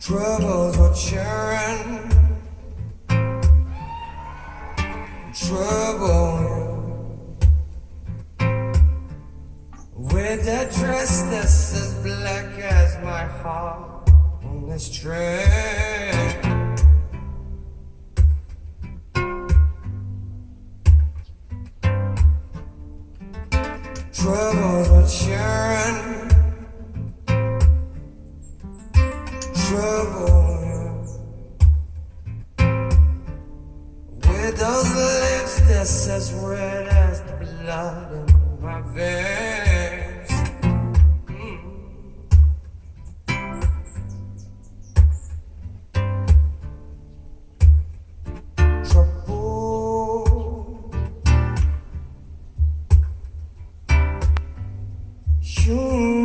Troubles were sharing, trouble with a dress that's as black as my heart on this train. Troubles were sharing, trouble with those lips that's as red as the blood in my veins. Trouble, you